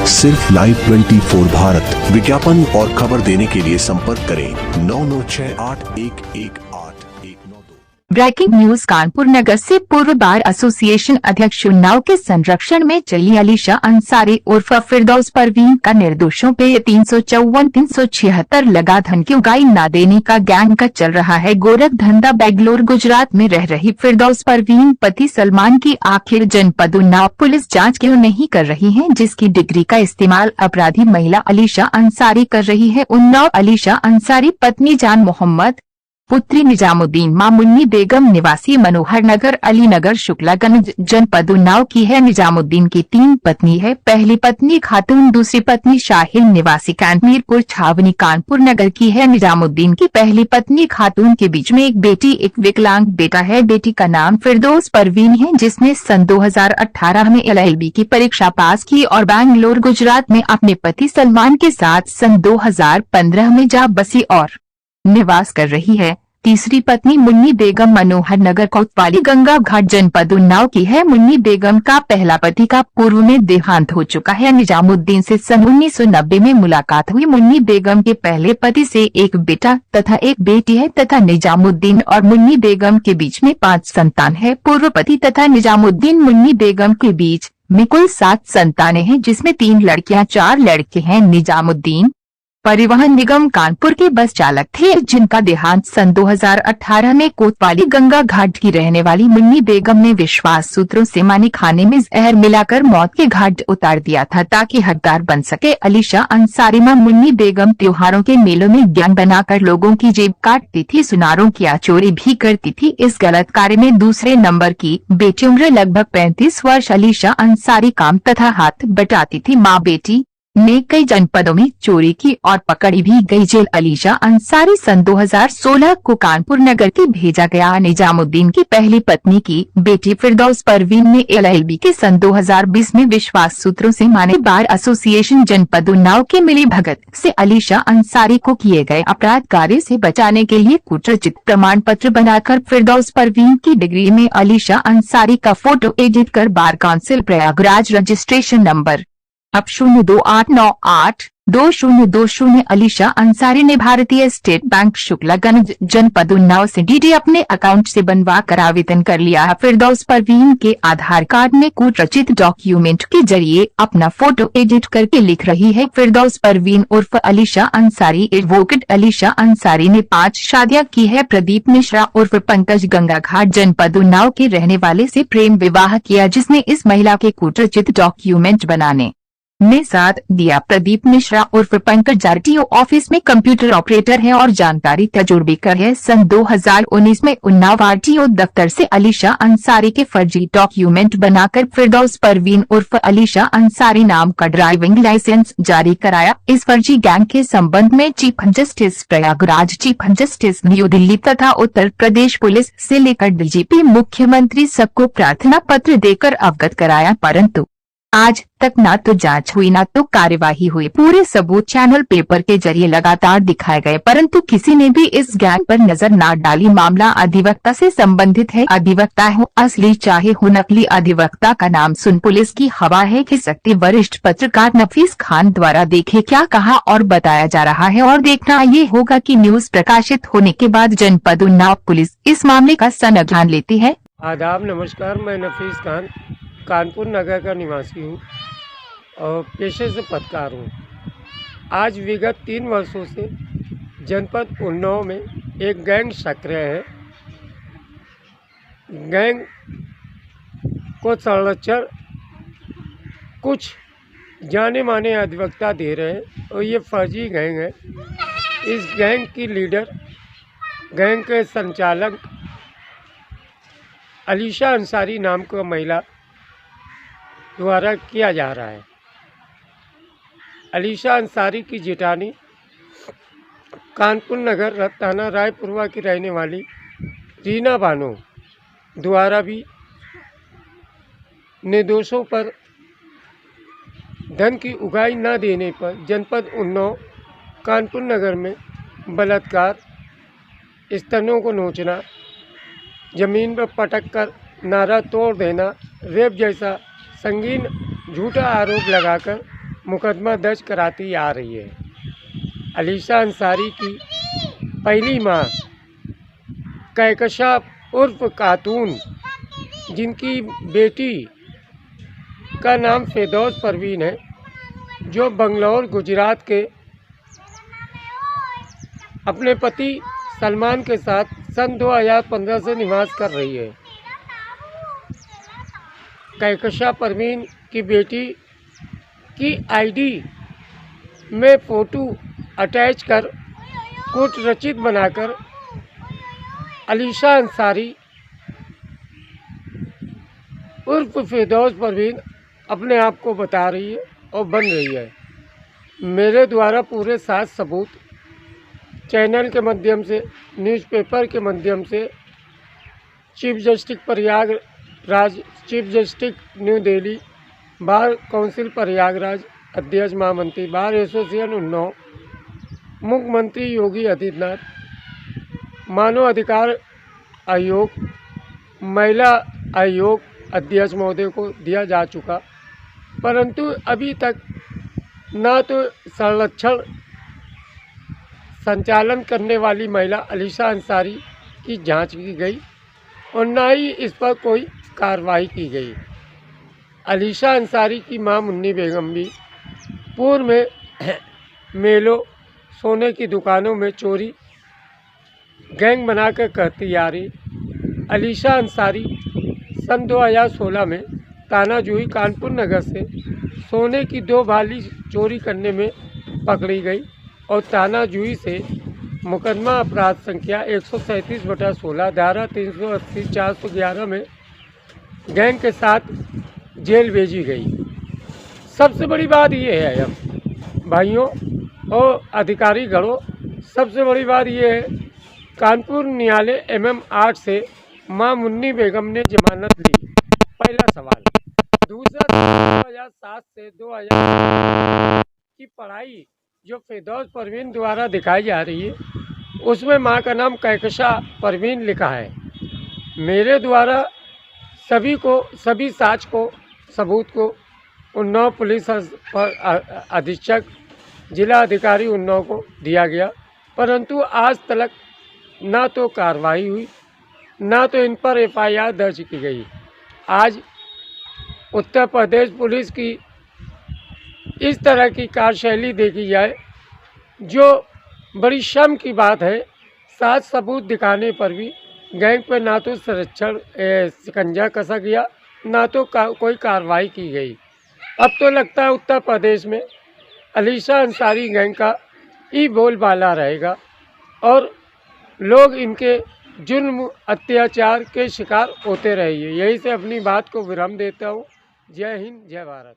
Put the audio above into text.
सिर्फ लाइव 24 भारत। विज्ञापन और खबर देने के लिए संपर्क करें 9968118192। ब्रेकिंग न्यूज कानपुर नगर से पूर्व बार एसोसिएशन अध्यक्ष उन्नाव के संरक्षण में चली अलीशा अंसारी उर्फ फिरदौस परवीन का निर्दोषों पे 354-376 लगा धन की उगाई न देने का गैंग का चल रहा है गोरखधंधा। बेंगलोर गुजरात में रह रही फिरदौस परवीन पति सलमान की आखिर जनपद उन्नाव पुलिस जांच क्यों नहीं कर रही है, जिसकी डिग्री का इस्तेमाल अपराधी महिला अलीशा अंसारी कर रही है। उन्नाव अलीशा अंसारी पत्नी जान मोहम्मद, पुत्री निजामुद्दीन मां मुन्नी बेगम निवासी मनोहर नगर अलीनगर शुक्लागंज जनपद उन्नाव की है। निजामुद्दीन की 3 पत्नी है। पहली पत्नी खातून, दूसरी पत्नी शाहिन निवासी कैंटमीरपुर छावनी कानपुर नगर की है। निजामुद्दीन की पहली पत्नी खातून के बीच में एक बेटी एक विकलांग बेटा है। बेटी का नाम फिरदौस परवीन है, जिसने सन 2018 में LLB की परीक्षा पास की और बेंगलोर गुजरात में अपने पति सलमान के साथ सन 2015 में जा बसी और निवास कर रही है। तीसरी पत्नी मुन्नी बेगम मनोहर नगर कोतवाली गंगा घाट जनपद उन्नाव की है। मुन्नी बेगम का पहला पति का पूर्व में देहांत हो चुका है। निजामुद्दीन से सन 1990 में मुलाकात हुई। मुन्नी बेगम के पहले पति से एक बेटा तथा एक बेटी है तथा निजामुद्दीन और मुन्नी बेगम के बीच में 5 संतान है। पूर्व पति तथा निजामुद्दीन मुन्नी बेगम के बीच में कुल 7 संतानें हैं, जिसमें 3 लड़कियां 4 लड़के हैं। निजामुद्दीन परिवहन निगम कानपुर के बस चालक थे, जिनका देहांत सन 2018 में कोतवाली गंगा घाट की रहने वाली मुन्नी बेगम ने विश्वास सूत्रों से माने खाने में जहर मिलाकर मौत के घाट उतार दिया था ताकि हकदार बन सके। अलीशा अंसारी मां मुन्नी बेगम त्योहारों के मेलों में गैंग बनाकर लोगों की जेब काटती थी, सुनारों की चोरी भी करती थी। इस गलत कार्य में दूसरे नंबर की बेटी उम्र लगभग 35 वर्ष अलीशा अंसारी काम तथा हाथ बटाती थी। माँ बेटी ने कई जनपदों में चोरी की और पकड़ी भी गई। जेल अलीशा अंसारी सन 2016 को कानपुर नगर के भेजा गया। निजामुद्दीन की पहली पत्नी की बेटी फिरदौस परवीन ने LLB के सन 2020 में विश्वास सूत्रों से माने बार एसोसिएशन जनपद उन्नाव के मिली भगत से अलीशा अंसारी को किए गए अपराध कार्य से बचाने के लिए कुटरचित प्रमाण पत्र बनाकर फिरदौस परवीन की डिग्री में अलीशा अंसारी का फोटो एडिट कर bar council Prayagraj registration number अब 028982020 अलीशा अंसारी ने भारतीय स्टेट बैंक शुक्लागंज जनपद उन्नाव से DD अपने अकाउंट से बनवा कर आवेदन कर लिया है। फिरदौस परवीन के आधार कार्ड में कुटरचित डॉक्यूमेंट के जरिए अपना फोटो एडिट करके लिख रही है। फिरदौस परवीन उर्फ अलीशा अंसारी एडवोकेट अलीशा अंसारी ने 5 शादियां की है। प्रदीप मिश्रा उर्फ पंकज गंगा घाट जनपद उन्नाव के रहने वाले से प्रेम विवाह किया, जिसने इस महिला के कुटरचित डॉक्यूमेंट बनाने में साथ दिया। प्रदीप मिश्रा उर्फ पंकज RTO ऑफिस में कंप्यूटर ऑपरेटर है और जानकारी तजुर्बेकार है। सन 2019 में उन्नाव RTO दफ्तर से अलीशा अंसारी के फर्जी डॉक्यूमेंट बनाकर फिरदौस परवीन उर्फ अलीशा अंसारी नाम का ड्राइविंग लाइसेंस जारी कराया। इस फर्जी गैंग के संबंध में chief justice Prayagraj, chief justice new Delhi तथा उत्तर प्रदेश पुलिस से लेकर DGP मुख्यमंत्री सबको प्रार्थना पत्र देकर अवगत कराया, परंतु आज तक न तो जांच हुई न तो कार्यवाही हुई। पूरे सबूत चैनल पेपर के जरिए लगातार दिखाए गए, परंतु किसी ने भी इस गैंग पर नजर न डाली। मामला अधिवक्ता से संबंधित है। अधिवक्ता हो असली चाहे हो नकली, अधिवक्ता का नाम सुन पुलिस की हवा है खिसकती। वरिष्ठ पत्रकार नफीस खान द्वारा देखे क्या कहा और बताया जा रहा है, और देखना ये होगा कि न्यूज प्रकाशित होने के बाद जनपद उन्नाव पुलिस इस मामले का संज्ञान लेती है। आदाब, नमस्कार। मैं नफीस खान कानपुर नगर का निवासी हूँ और पेशे से पत्रकार हूँ। आज विगत 3 वर्षों से जनपद उन्नाव में एक गैंग सक्रिय है। गैंग को संरक्षण कुछ जाने माने अधिवक्ता दे रहे हैं और ये फर्जी गैंग है। इस गैंग की लीडर, गैंग के संचालक अलीशा अंसारी नाम का महिला द्वारा किया जा रहा है। अलीशा अंसारी की जेठानी कानपुर नगर थाना रायपुरवा की रहने वाली रीना बानो द्वारा भी निर्दोषों पर धन की उगाही न देने पर जनपद उन्नाव कानपुर नगर में बलात्कार, स्तनों को नोचना, जमीन पर पटक कर नारा तोड़ देना, रेप जैसा संगीन झूठा आरोप लगाकर मुकदमा दर्ज कराती आ रही है। अलीशा अंसारी की पहली मां कहकशा उर्फ खातून, जिनकी बेटी का नाम फिरदौस परवीन है, जो बंगलौर गुजरात के अपने पति सलमान के साथ सन 2015 से निवास कर रही है। कहकशा परवीन की बेटी की आईडी में फ़ोटो अटैच कर कूट रचित बनाकर अलीशा अंसारी उर्फ फिरदौस परवीन अपने आप को बता रही है और बन रही है। मेरे द्वारा पूरे 7 सबूत चैनल के माध्यम से, न्यूज़पेपर के माध्यम से, chief justice Prayagraj, chief justice new Delhi, bar council Prayagraj, अध्यक्ष महामंत्री, बार एसोसिएशन उन्नाव, मुख्यमंत्री योगी आदित्यनाथ, मानव अधिकार आयोग, महिला आयोग अध्यक्ष महोदय को दिया जा चुका, परंतु अभी तक ना तो संरक्षण संचालन करने वाली महिला अलीशा अंसारी की जांच की गई और ना ही इस पर कोई कार्रवाई की गई। अलीशा अंसारी की मां मुन्नी बेगम भी पूर्व में मेलों, सोने की दुकानों में चोरी गैंग बनाकर करती आ रही। अलीशा अंसारी सन 2016 में तानाजूही कानपुर नगर से सोने की 2 भाली चोरी करने में पकड़ी गई और तानाजूही से मुकदमा अपराध संख्या 137/16 धारा 380 411 में गैंग के साथ जेल भेजी गई। सबसे बड़ी बात ये है अब भाइयों और अधिकारी गणों, सबसे बड़ी बात ये है, कानपुर न्यायालय MM 8 से मां मुन्नी बेगम ने जमानत ली। पहला सवाल। दूसरा, 2007 से 2000 की पढ़ाई जो फिरदौस परवीन द्वारा दिखाई जा रही है, उसमें मां का नाम कहकशा परवीन लिखा है। मेरे द्वारा सभी साक्ष्य को, सबूत को उन्नाव पुलिस अधीक्षक, जिला अधिकारी उन्नाव को दिया गया, परंतु आज तक ना तो कार्रवाई हुई, ना तो इन पर FIR दर्ज की गई। आज उत्तर प्रदेश पुलिस की इस तरह की कार्यशैली देखी जाए, जो बड़ी शर्म की बात है। 7 सबूत दिखाने पर भी गैंग पर ना तो संरक्षण शिकंजा कसा गया, ना तो कोई कार्रवाई की गई। अब तो लगता है उत्तर प्रदेश में अलीशा अंसारी गैंग का ही बोलबाला रहेगा और लोग इनके जुल्म अत्याचार के शिकार होते रहेंगे। यही से अपनी बात को विराम देता हूँ। जय हिंद, जय भारत।